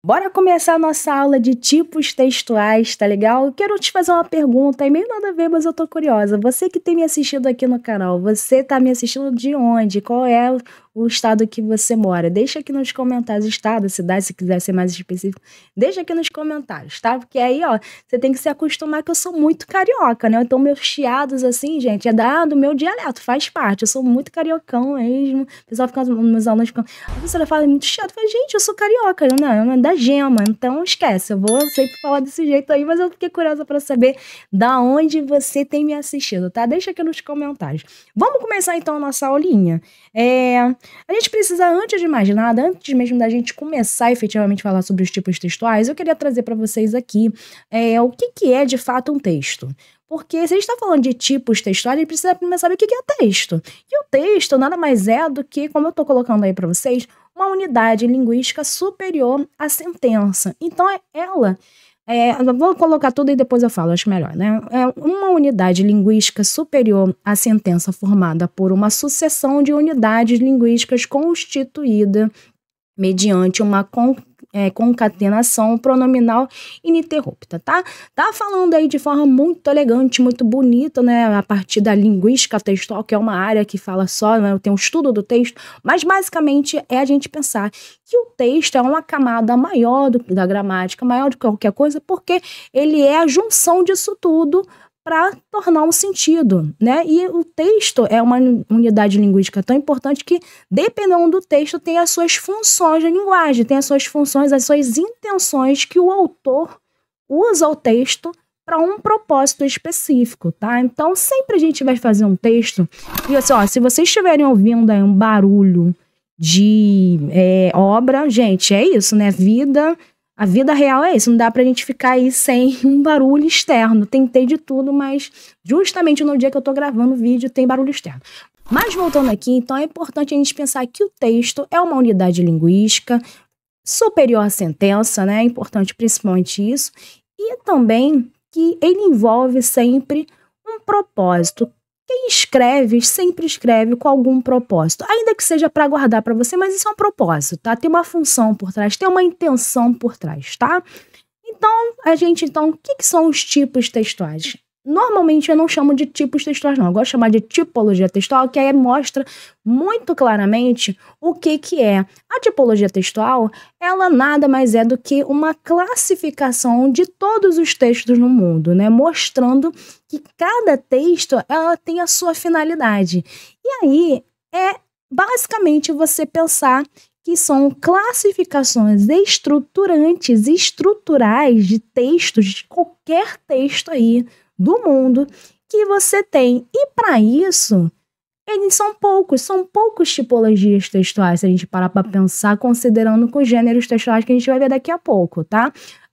Bora começar a nossa aula de tipos textuais, tá legal? Eu quero te fazer uma pergunta, e meio nada a ver, mas eu tô curiosa. Você que tem me assistido aqui no canal, você tá me assistindo de onde? Qual é o estado que você mora? Deixa aqui nos comentários, estado, cidade, se quiser ser mais específico. Deixa aqui nos comentários, tá? Porque aí, ó, você tem que se acostumar que eu sou muito carioca, né? Então, meus chiados, assim, gente, do meu dialeto, faz parte. Eu sou muito cariocão mesmo. O pessoal fica, meus alunos ficam, a professora fala, é muito chiado. Eu falo, gente, eu sou carioca, não, é da gema. Então, esquece, eu vou sempre falar desse jeito aí, mas eu fiquei curiosa pra saber da onde você tem me assistido, tá? Deixa aqui nos comentários. Vamos começar, então, a nossa aulinha? A gente precisa, antes de mais nada, antes mesmo da gente começar efetivamente a falar sobre os tipos textuais, eu queria trazer para vocês aqui o que é de fato um texto. Porque se a gente está falando de tipos textuais, a gente precisa primeiro saber o que é texto. E o texto nada mais é do que, como eu estou colocando aí para vocês, uma unidade linguística superior à sentença. Então, vou colocar tudo e depois eu falo, acho melhor, né? É uma unidade linguística superior à sentença formada por uma sucessão de unidades linguísticas constituída mediante uma concatenação pronominal ininterrupta, tá? Tá falando aí de forma muito elegante, muito bonita, né? A partir da linguística textual, que é uma área que fala só, né? Tem um estudo do texto, mas basicamente é a gente pensar que o texto é uma camada maior da gramática, maior do que qualquer coisa, porque ele é a junção disso tudo para tornar um sentido, né? E o texto é uma unidade linguística tão importante que, dependendo do texto, tem as suas funções de linguagem, tem as suas funções, as suas intenções que o autor usa o texto para um propósito específico, tá? Então, sempre a gente vai fazer um texto e assim, ó, se vocês estiverem ouvindo aí um barulho de obra, gente, é isso, né? A vida real é isso, não dá pra gente ficar aí sem um barulho externo. Tentei de tudo, mas justamente no dia que eu tô gravando o vídeo tem barulho externo. Mas voltando aqui, então é importante a gente pensar que o texto é uma unidade linguística superior à sentença, né? É importante principalmente isso. E também que ele envolve sempre um propósito. Quem escreve, sempre escreve com algum propósito, ainda que seja para guardar para você, mas isso é um propósito, tá? Tem uma função por trás, tem uma intenção por trás, tá? Então, o que são os tipos textuais? Normalmente eu não chamo de tipos textuais, não. Eu gosto de chamar de tipologia textual, que aí mostra muito claramente o que é. A tipologia textual, ela nada mais é do que uma classificação de todos os textos no mundo, né? Mostrando que cada texto, ela tem a sua finalidade. E aí, basicamente você pensar que são classificações estruturantes, estruturais de textos, de qualquer texto aí do mundo que você tem. E para isso, eles são poucos tipologias textuais, se a gente parar para pensar, considerando com os gêneros textuais que a gente vai ver daqui a pouco, tá?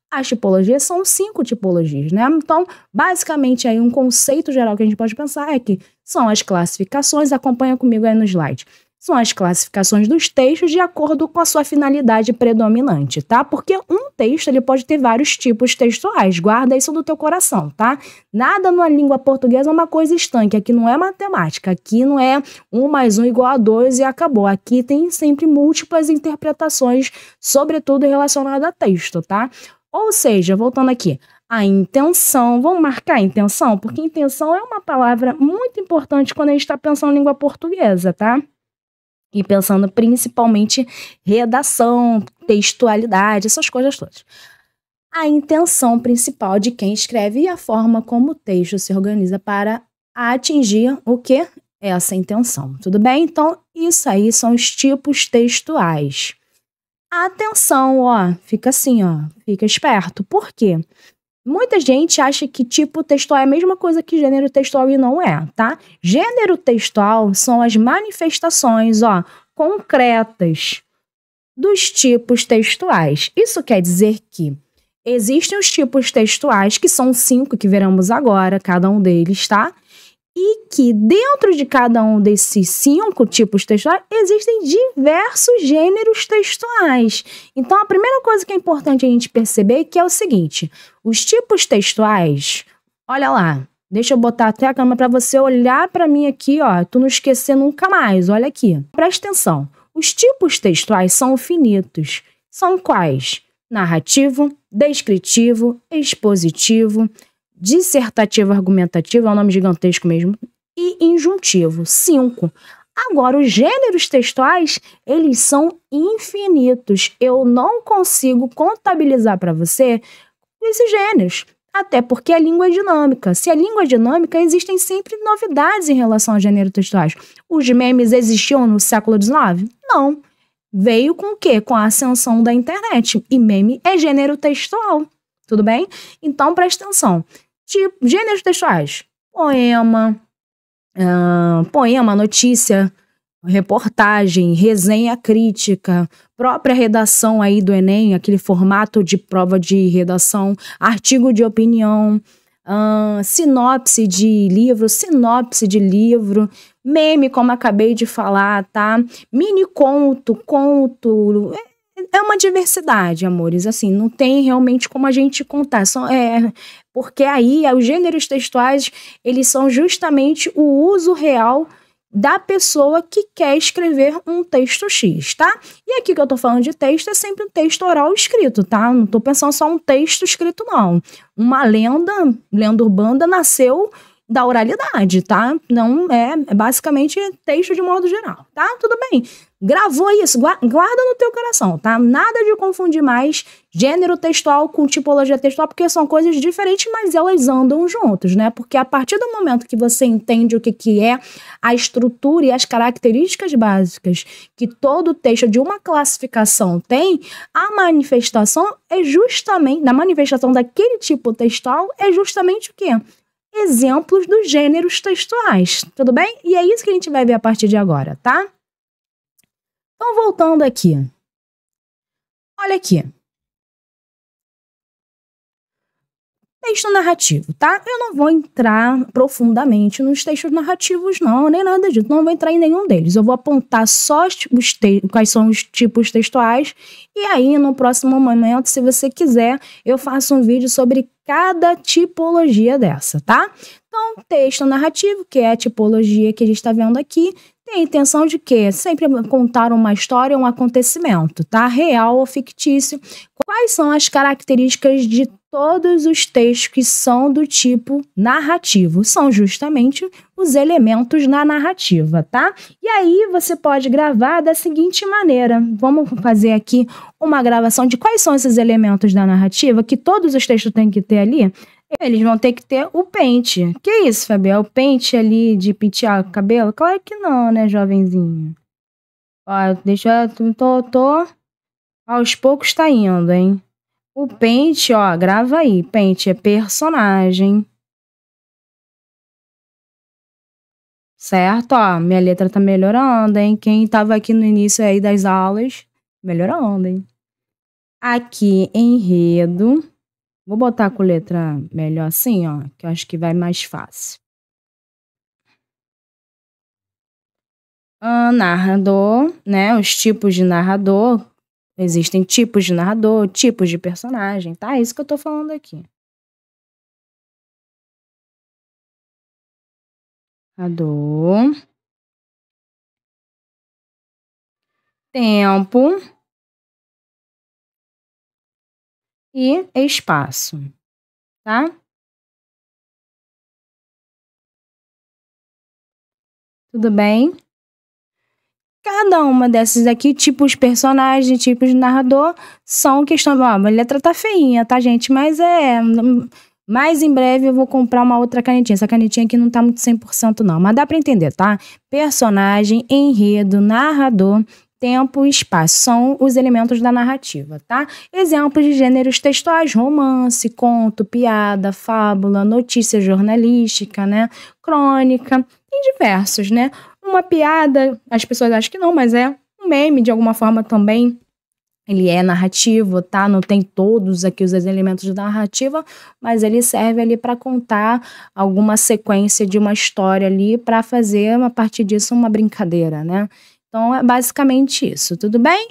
As tipologias são 5 tipologias, né? Então, basicamente, aí um conceito geral que a gente pode pensar é que são as classificações, acompanha comigo aí no slide. São as classificações dos textos de acordo com a sua finalidade predominante, tá? Porque um texto, ele pode ter vários tipos textuais, guarda isso no teu coração, tá? Nada na língua portuguesa é uma coisa estanque, aqui não é matemática, aqui não é 1 mais 1 igual a 2 e acabou. Aqui tem sempre múltiplas interpretações, sobretudo relacionadas a texto, tá? Ou seja, voltando aqui, a intenção, vamos marcar a intenção? Porque intenção é uma palavra muito importante quando a gente está pensando em língua portuguesa, tá? E pensando principalmente redação, textualidade, essas coisas todas. A intenção principal de quem escreve e a forma como o texto se organiza para atingir o quê? Essa intenção, tudo bem? Então, isso aí são os tipos textuais. Atenção, ó, fica assim, ó, fica esperto. Por quê? Muita gente acha que tipo textual é a mesma coisa que gênero textual e não é, tá? Gênero textual são as manifestações, ó, concretas dos tipos textuais. Isso quer dizer que existem os tipos textuais, que são 5 que veremos agora, cada um deles, tá? E que dentro de cada um desses 5 tipos textuais existem diversos gêneros textuais. Então, a primeira coisa que é importante a gente perceber é que é o seguinte: os tipos textuais, olha lá, deixa eu botar até a câmera para você olhar para mim aqui, ó, tu não esquecer nunca mais, olha aqui. Presta atenção, os tipos textuais são finitos. São quais? narrativo, descritivo, expositivo, dissertativo argumentativo, é um nome gigantesco mesmo, e injuntivo. 5. Agora, os gêneros textuais, eles são infinitos. Eu não consigo contabilizar para você esses gêneros, até porque a língua é dinâmica. Se a língua é dinâmica, existem sempre novidades em relação aos gêneros textuais. Os memes existiam no século XIX? Não. Veio com o quê? Com a ascensão da internet. E meme é gênero textual. Tudo bem? Então, presta atenção. Tipo, gêneros textuais. Poema, notícia, reportagem, resenha crítica, própria redação aí do Enem, aquele formato de prova de redação, artigo de opinião, sinopse de livro, meme, como acabei de falar, tá? Mini conto, é uma diversidade, amores, assim, não tem realmente como a gente contar, porque aí os gêneros textuais, eles são justamente o uso real da pessoa que quer escrever um texto X, tá? E aqui que eu tô falando de texto é sempre um texto oral escrito, tá? Não tô pensando só um texto escrito, não. Uma lenda urbana nasceu da oralidade, tá? Não é basicamente texto de modo geral, tá? Tudo bem. Gravou isso, guarda no teu coração, tá? Nada de confundir mais gênero textual com tipologia textual, porque são coisas diferentes, mas elas andam juntos, né? Porque a partir do momento que você entende o que é a estrutura e as características básicas que todo texto de uma classificação tem, a manifestação é justamente, na manifestação daquele tipo textual, é justamente o quê? Exemplos dos gêneros textuais, tudo bem? E é isso que a gente vai ver a partir de agora, tá? Então, voltando aqui. Olha aqui. Texto narrativo, tá? Eu não vou entrar profundamente nos textos narrativos, não, nem nada disso. Não vou entrar em nenhum deles. Eu vou apontar só quais são os tipos textuais. E aí, no próximo momento, se você quiser, eu faço um vídeo sobre cada tipologia dessa, tá? Então, texto narrativo, que é a tipologia que a gente está vendo aqui, tem a intenção de quê? Sempre contar uma história, um acontecimento, tá? Real ou fictício. Quais são as características de todos os textos que são do tipo narrativo? São justamente os elementos na narrativa, tá? E aí você pode gravar da seguinte maneira. Vamos fazer aqui uma gravação de quais são esses elementos da narrativa que todos os textos têm que ter ali. Eles vão ter que ter o pente. Que isso, Fabi? É o pente ali de pentear o cabelo? Claro que não, né, jovenzinho? Ó, tô... Aos poucos tá indo, hein? O pente, ó, grava aí. Pente é personagem. Certo? Ó, minha letra tá melhorando, hein? Quem tava aqui no início aí das aulas, melhorando, hein? Aqui, enredo. Vou botar com letra melhor assim, ó, que eu acho que vai mais fácil. Narrador, né? Os tipos de narrador. Existem tipos de narrador, tipos de personagem, tá? É isso que eu tô falando aqui. Narrador. Tempo. E espaço, tá? Tudo bem? Cada uma dessas aqui, tipos de personagem, tipos de narrador, são questões... Ó, a letra tá feinha, tá, gente? Mas mais em breve eu vou comprar uma outra canetinha. Essa canetinha aqui não tá muito 100% não, mas dá pra entender, tá? Personagem, enredo, narrador, tempo e espaço são os elementos da narrativa, tá? Exemplos de gêneros textuais: romance, conto, piada, fábula, notícia jornalística, né? Crônica, e diversos, né? Uma piada, as pessoas acham que não, mas é um meme de alguma forma também. Ele é narrativo, tá? Não tem todos aqui os elementos de narrativa, mas ele serve ali para contar alguma sequência de uma história ali para fazer, a partir disso, uma brincadeira, né? Então, é basicamente isso, tudo bem?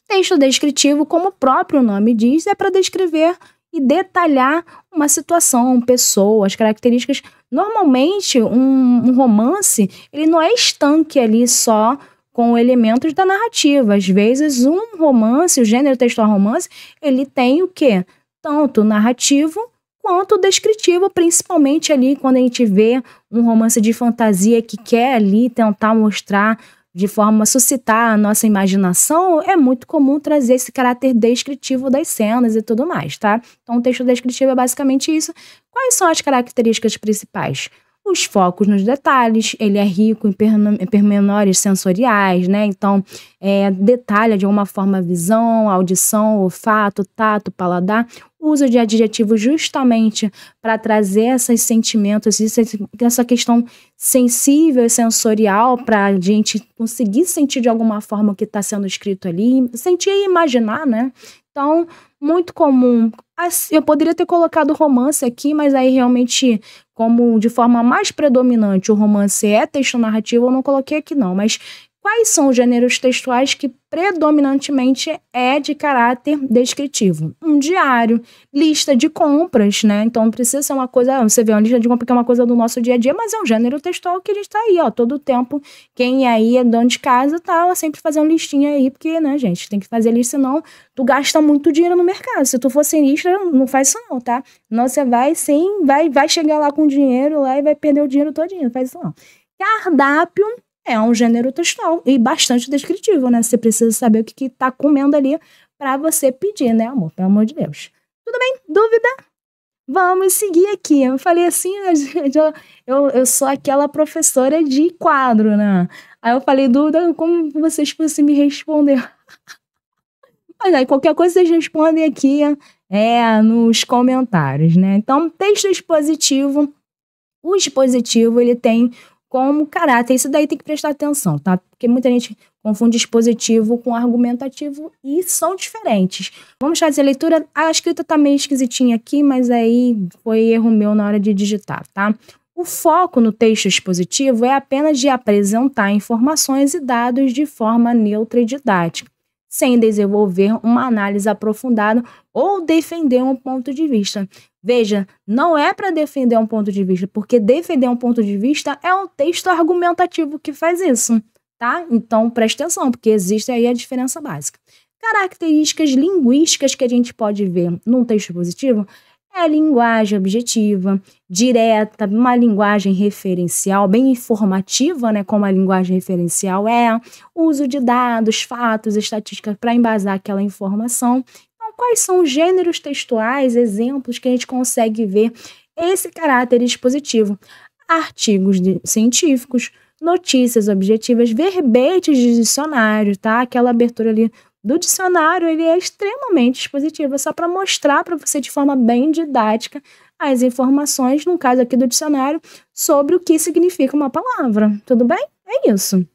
Texto descritivo, como o próprio nome diz, é para descrever e detalhar uma situação, pessoas, características. Normalmente, um romance, ele não é estanque ali só com elementos da narrativa. Às vezes, um romance, o gênero textual romance, ele tem o quê? Tanto narrativo quanto descritivo, principalmente ali quando a gente vê um romance de fantasia que quer ali tentar mostrar de forma a suscitar a nossa imaginação, é muito comum trazer esse caráter descritivo das cenas e tudo mais, tá? Então, o texto descritivo é basicamente isso. Quais são as características principais? Os focos nos detalhes, ele é rico em pormenores sensoriais, né? Então, detalha de alguma forma a visão, audição, olfato, tato, paladar. Uso de adjetivos justamente para trazer esses sentimentos, essa questão sensível e sensorial para a gente conseguir sentir de alguma forma o que está sendo escrito ali, sentir e imaginar, né? Então, muito comum. Eu poderia ter colocado romance aqui, mas aí realmente, como de forma mais predominante o romance é texto narrativo, eu não coloquei aqui não, mas quais são os gêneros textuais que predominantemente é de caráter descritivo? Um diário, lista de compras, né? Então não precisa ser uma coisa, você vê uma lista de compras que é uma coisa do nosso dia a dia, mas é um gênero textual que a gente tá aí, ó, todo o tempo. Quem aí é dono de casa tá sempre fazendo listinha aí, porque, né, gente, tem que fazer lista, senão tu gasta muito dinheiro no mercado. Se tu for sem lista, não faz isso não, tá? Não, você vai sim, vai chegar lá com dinheiro lá e vai perder o dinheiro todinho, não faz isso não. Cardápio é um gênero textual e bastante descritivo, né? Você precisa saber o que tá comendo ali para você pedir, né, amor? Pelo amor de Deus. Tudo bem? Dúvida? Vamos seguir aqui. Eu falei assim, eu sou aquela professora de quadro, né? Aí eu falei, dúvida, como vocês fossem me responder? Mas aí qualquer coisa vocês respondem aqui nos comentários, né? Então, texto expositivo. O expositivo, ele tem como caráter, isso daí tem que prestar atenção, tá? Porque muita gente confunde expositivo com argumentativo e são diferentes. Vamos fazer a leitura. A escrita tá meio esquisitinha aqui, mas aí foi erro meu na hora de digitar, tá? O foco no texto expositivo é apenas de apresentar informações e dados de forma neutra e didática, sem desenvolver uma análise aprofundada ou defender um ponto de vista. Veja, não é para defender um ponto de vista, porque defender um ponto de vista é um texto argumentativo que faz isso, tá? Então, preste atenção, porque existe aí a diferença básica. Características linguísticas que a gente pode ver num texto positivo é a linguagem objetiva, direta, uma linguagem referencial, bem informativa, né, como a linguagem referencial é, uso de dados, fatos, estatísticas para embasar aquela informação. Então, quais são os gêneros textuais, exemplos que a gente consegue ver esse caráter expositivo? Artigos científicos, notícias objetivas, verbetes de dicionário, tá? Aquela abertura ali do dicionário, ele é extremamente expositivo, é só para mostrar para você de forma bem didática as informações, no caso aqui do dicionário, sobre o que significa uma palavra. Tudo bem? É isso.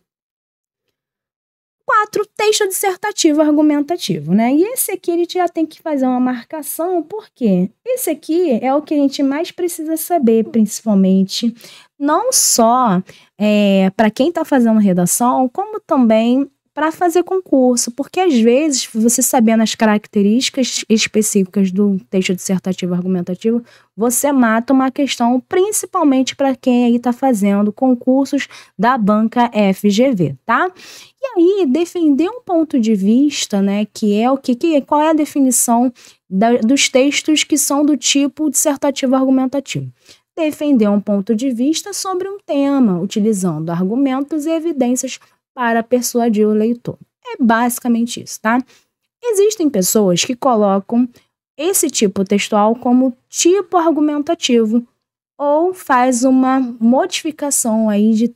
4, texto dissertativo argumentativo, né? E esse aqui a gente já tem que fazer uma marcação, porque esse aqui é o que a gente mais precisa saber, principalmente, não só para quem está fazendo redação, como também para fazer concurso, porque às vezes, você sabendo as características específicas do texto dissertativo argumentativo, você mata uma questão, principalmente para quem aí está fazendo concursos da banca FGV, tá? E aí, defender um ponto de vista, né, que é qual é a definição dos textos que são do tipo dissertativo argumentativo? Defender um ponto de vista sobre um tema, utilizando argumentos e evidências para persuadir o leitor. É basicamente isso, tá? Existem pessoas que colocam esse tipo textual como tipo argumentativo ou faz uma modificação aí de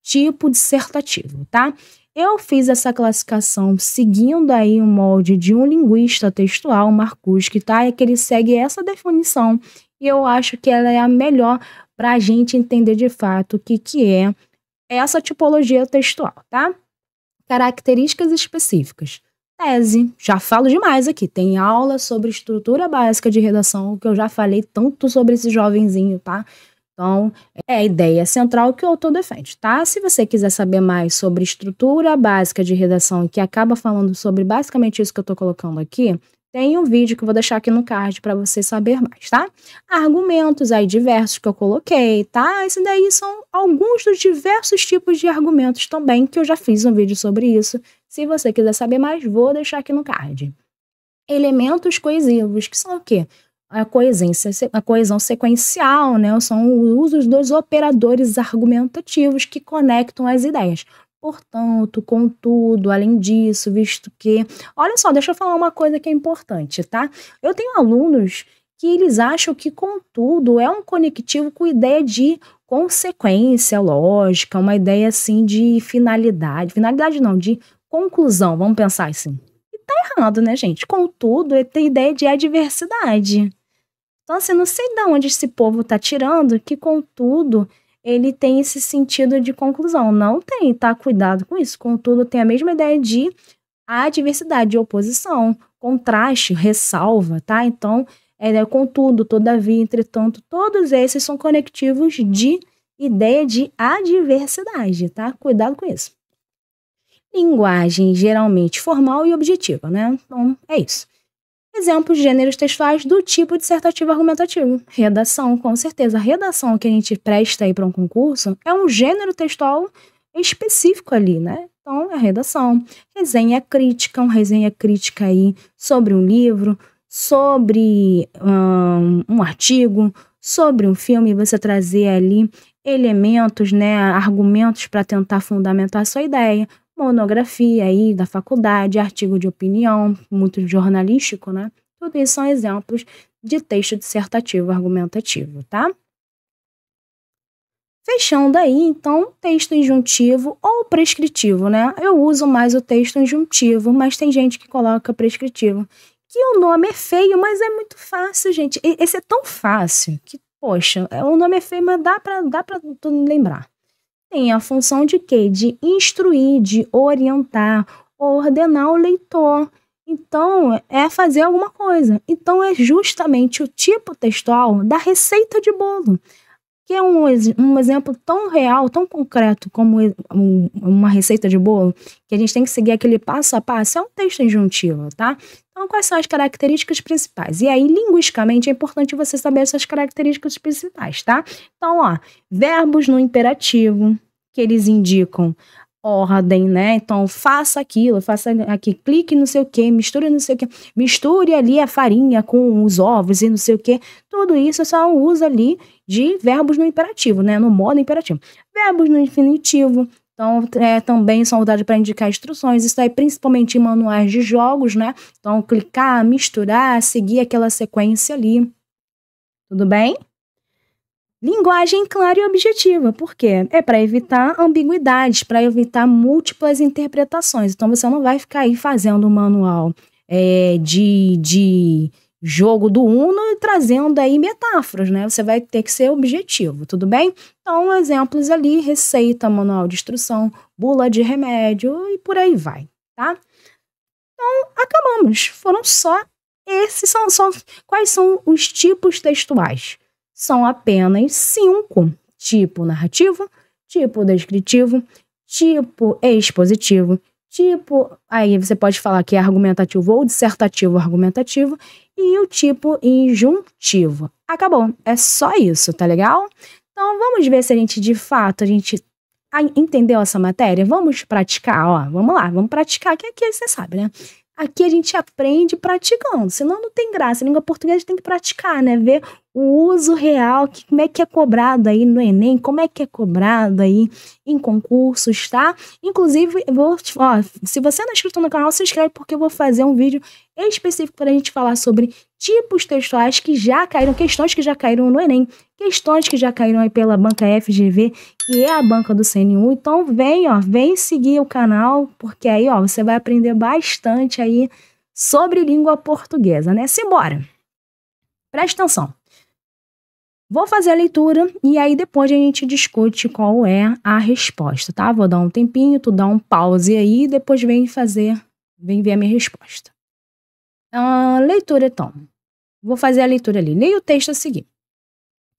tipo dissertativo, tá? Eu fiz essa classificação seguindo aí o molde de um linguista textual, Marcuse, tá? É que ele segue essa definição e eu acho que ela é a melhor para a gente entender de fato o que é essa tipologia textual, tá? Características específicas. Tese, já falo demais aqui, tem aula sobre estrutura básica de redação, que eu já falei tanto sobre esse jovenzinho, tá? Então, é a ideia central que o autor defende, tá? Se você quiser saber mais sobre estrutura básica de redação, que acaba falando sobre basicamente isso que eu tô colocando aqui, tem um vídeo que eu vou deixar aqui no card para você saber mais, tá? Argumentos aí diversos que eu coloquei, tá? Esses daí são alguns dos diversos tipos de argumentos também, que eu já fiz um vídeo sobre isso. Se você quiser saber mais, vou deixar aqui no card. Elementos coesivos, que são o quê? A coesão sequencial, né? São o uso dos operadores argumentativos que conectam as ideias. Portanto, contudo, além disso, visto que... Olha só, deixa eu falar uma coisa que é importante, tá? Eu tenho alunos que eles acham que contudo é um conectivo com ideia de consequência lógica, uma ideia assim de finalidade. Finalidade não, de conclusão, vamos pensar assim. E tá errado, né, gente? Contudo, tem ideia de adversidade. Então, assim, não sei de onde esse povo tá tirando que, contudo, ele tem esse sentido de conclusão. Não tem, tá? Cuidado com isso. Contudo, tem a mesma ideia de adversidade, de oposição, contraste, ressalva, tá? Então, contudo, todavia, entretanto, todos esses são conectivos de ideia de adversidade, tá? Cuidado com isso. Linguagem geralmente formal e objetiva, né? Então, é isso. Exemplos de gêneros textuais do tipo dissertativo argumentativo. Redação, com certeza. A redação que a gente presta aí para um concurso é um gênero textual específico ali, né? Então, é a redação. Resenha crítica, uma resenha crítica aí sobre um livro, sobre um artigo, sobre um filme, você trazer ali elementos, né, argumentos para tentar fundamentar a sua ideia. Monografia aí da faculdade, artigo de opinião, muito jornalístico, né? Tudo isso são exemplos de texto dissertativo argumentativo, tá? Fechando aí, então, texto injuntivo ou prescritivo, né? Eu uso mais o texto injuntivo, mas tem gente que coloca prescritivo. Que o nome é feio, mas é muito fácil, gente. Esse é tão fácil que, poxa, o nome é feio, mas dá pra lembrar. Tem a função de quê? De instruir, de orientar, ordenar o leitor. Então, é fazer alguma coisa. Então, é justamente o tipo textual da receita de bolo, que é um exemplo tão real, tão concreto como uma receita de bolo, que a gente tem que seguir aquele passo a passo, é um texto injuntivo, tá? Então, quais são as características principais? E aí, linguisticamente, é importante você saber essas características principais, tá? Então, ó, verbos no imperativo, que eles indicam ordem, né? Então, faça aquilo, faça aqui, clique não sei o que, misture não sei o que, misture ali a farinha com os ovos e não sei o que. Tudo isso é só uso ali de verbos no imperativo, né? No modo imperativo. Verbos no infinitivo, então, também são usados para indicar instruções. Isso aí principalmente em manuais de jogos, né? Então, clicar, misturar, seguir aquela sequência ali. Tudo bem? Linguagem clara e objetiva, por quê? É para evitar ambiguidades, para evitar múltiplas interpretações. Então, você não vai ficar aí fazendo um manual de jogo do Uno e trazendo aí metáforas, né? Você vai ter que ser objetivo, tudo bem? Então, exemplos ali, receita, manual de instrução, bula de remédio e por aí vai, tá? Então, acabamos. Foram só esses, quais são os tipos textuais? São apenas 5. Tipo narrativo, tipo descritivo, tipo expositivo, tipo... Aí você pode falar que é argumentativo ou dissertativo argumentativo e o tipo injuntivo. Acabou. É só isso, tá legal? Então, vamos ver se a gente, de fato, entendeu essa matéria? Vamos praticar, ó. Vamos lá, vamos praticar, que aqui você sabe, né? Aqui a gente aprende praticando, senão não tem graça. A língua portuguesa tem que praticar, né? Ver o uso real, como é que é cobrado aí no Enem, como é que é cobrado aí em concursos, tá? Inclusive, se você não é inscrito no canal, se inscreve porque eu vou fazer um vídeo específico para a gente falar sobre tipos textuais que já caíram, questões que já caíram no Enem, questões que já caíram aí pela banca FGV, que é a banca do CNU. Então vem seguir o canal, porque aí, você vai aprender bastante aí sobre língua portuguesa, né? Simbora! Presta atenção. Vou fazer a leitura e aí depois a gente discute qual é a resposta, tá? Vou dar um tempinho, tu dá um pause aí e depois vem ver a minha resposta. Leitura, então. Vou fazer a leitura ali. Leia o texto a seguir.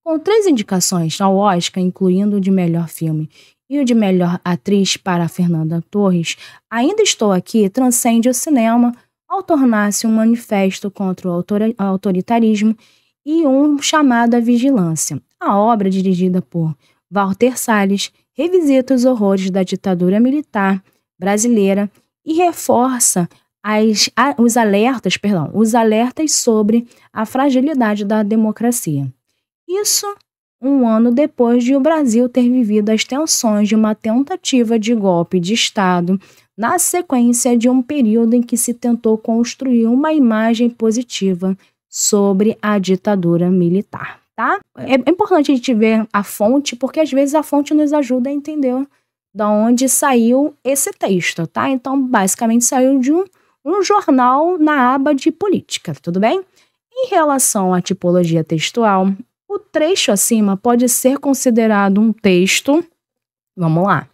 Com 3 indicações ao Oscar, incluindo o de melhor filme e o de melhor atriz para Fernanda Torres, Ainda Estou Aqui transcende o cinema ao tornar-se um manifesto contra o autoritarismo e um chamado à vigilância. A obra, dirigida por Walter Salles, revisita os horrores da ditadura militar brasileira e reforça os alertas sobre a fragilidade da democracia. Isso um ano depois de o Brasil ter vivido as tensões de uma tentativa de golpe de Estado, na sequência de um período em que se tentou construir uma imagem positiva sobre a ditadura militar, tá? É importante a gente ver a fonte, porque às vezes a fonte nos ajuda a entender de onde saiu esse texto, tá? Então, basicamente, saiu de um jornal na aba de política, tudo bem? Em relação à tipologia textual, o trecho acima pode ser considerado um texto, vamos lá,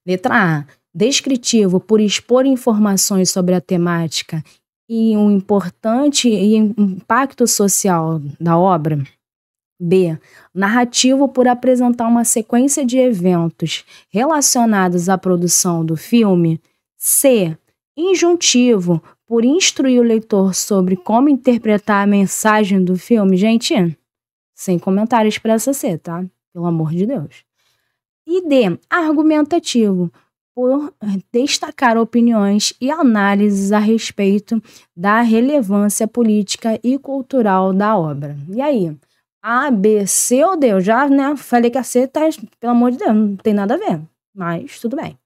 letra A, descritivo por expor informações sobre a temática e um importante impacto social da obra. B, narrativo por apresentar uma sequência de eventos relacionados à produção do filme. C, injuntivo por instruir o leitor sobre como interpretar a mensagem do filme. Gente, sem comentários para essa C, tá? Pelo amor de Deus. E D, argumentativo por destacar opiniões e análises a respeito da relevância política e cultural da obra. E aí? A, B, C ou D? Eu já, falei que a C tá, pelo amor de Deus, não tem nada a ver. Mas tudo bem.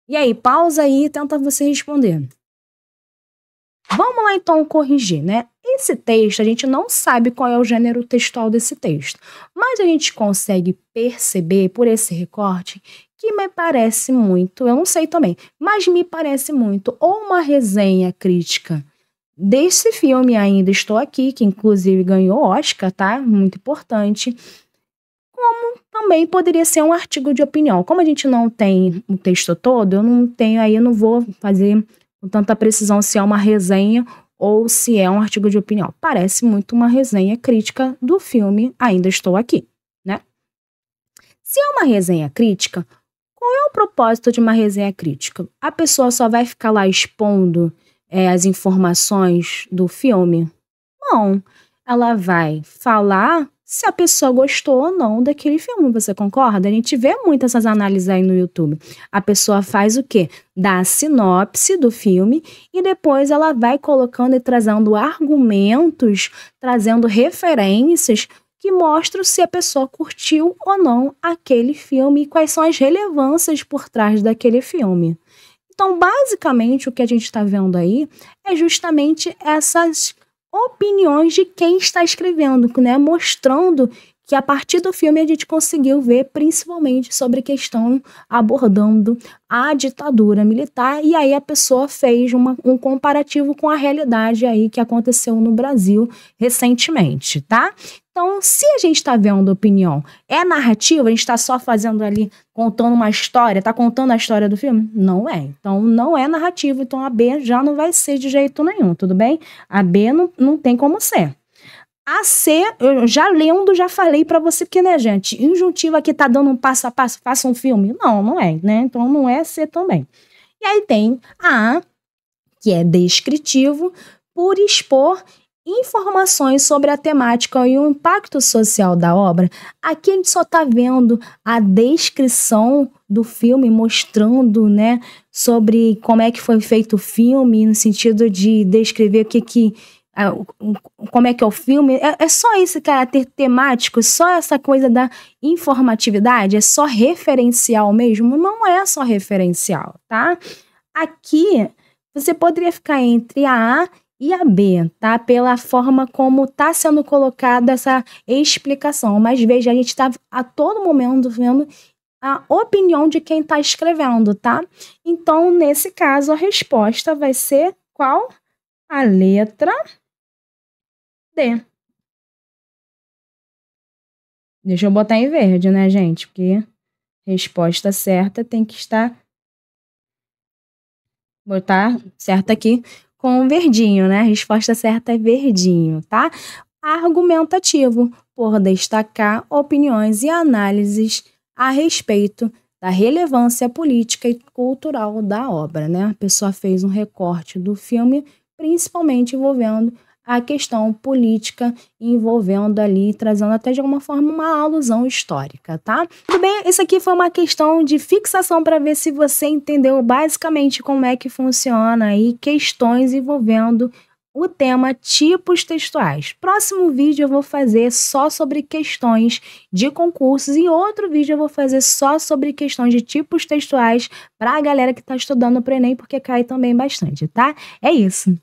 E aí, pausa aí e tenta você responder. Vamos lá então corrigir, né? Esse texto, a gente não sabe qual é o gênero textual desse texto, mas a gente consegue perceber por esse recorte que me parece muito, eu não sei também, mas me parece muito ou uma resenha crítica desse filme Ainda Estou Aqui, que inclusive ganhou Oscar, tá? Muito importante. Como também poderia ser um artigo de opinião. Como a gente não tem o texto todo, eu não vou fazer com tanta precisão se é uma resenha ou se é um artigo de opinião. Parece muito uma resenha crítica do filme Ainda Estou Aqui, né? Se é uma resenha crítica, qual é o propósito de uma resenha crítica? A pessoa só vai ficar lá expondo as informações do filme? Não. Ela vai falar se a pessoa gostou ou não daquele filme, você concorda? A gente vê muito essas análises aí no YouTube. A pessoa faz o quê? Dá a sinopse do filme e depois ela vai colocando e trazendo argumentos, trazendo referências que mostram se a pessoa curtiu ou não aquele filme e quais são as relevâncias por trás daquele filme. Então, basicamente, o que a gente está vendo aí é justamente essas opiniões de quem está escrevendo, né? Mostrando que a partir do filme a gente conseguiu ver principalmente sobre a questão abordando a ditadura militar, e aí a pessoa fez um comparativo com a realidade aí que aconteceu no Brasil recentemente, tá? Então, se a gente está vendo opinião, é narrativa, a gente está só fazendo ali, contando uma história, está contando a história do filme? Não é. Então, não é narrativa, então a B já não vai ser de jeito nenhum, tudo bem? A B não tem como ser. A C, eu já lendo, já falei para você, porque, né, gente, injuntivo aqui tá dando um passo a passo, faça um filme? Não é, né? Então, não é C também. E aí tem a A, que é descritivo, por expor informações sobre a temática e o impacto social da obra. Aqui a gente só está vendo a descrição do filme, mostrando, né, sobre como é que foi feito o filme, no sentido de descrever como é que é o filme. É só esse caráter temático, só essa coisa da informatividade, é só referencial mesmo? Não é só referencial, tá? Aqui você poderia ficar entre a e a B, tá? Pela forma como está sendo colocada essa explicação. Mas veja, a gente está a todo momento vendo a opinião de quem está escrevendo, tá? Então, nesse caso, a resposta vai ser qual? A letra D. Deixa eu botar em verde, né, gente? Porque resposta certa tem que estar... Botar certo aqui com verdinho, né? A resposta certa é verdinho, tá? Argumentativo, por destacar opiniões e análises a respeito da relevância política e cultural da obra, né? A pessoa fez um recorte do filme, principalmente envolvendo a questão política, envolvendo ali, trazendo até de alguma forma uma alusão histórica, tá? Tudo bem? Isso aqui foi uma questão de fixação para ver se você entendeu basicamente como é que funciona aí questões envolvendo o tema tipos textuais. Próximo vídeo eu vou fazer só sobre questões de concursos e outro vídeo eu vou fazer só sobre questões de tipos textuais para a galera que está estudando para o Enem, porque cai também bastante, tá? É isso.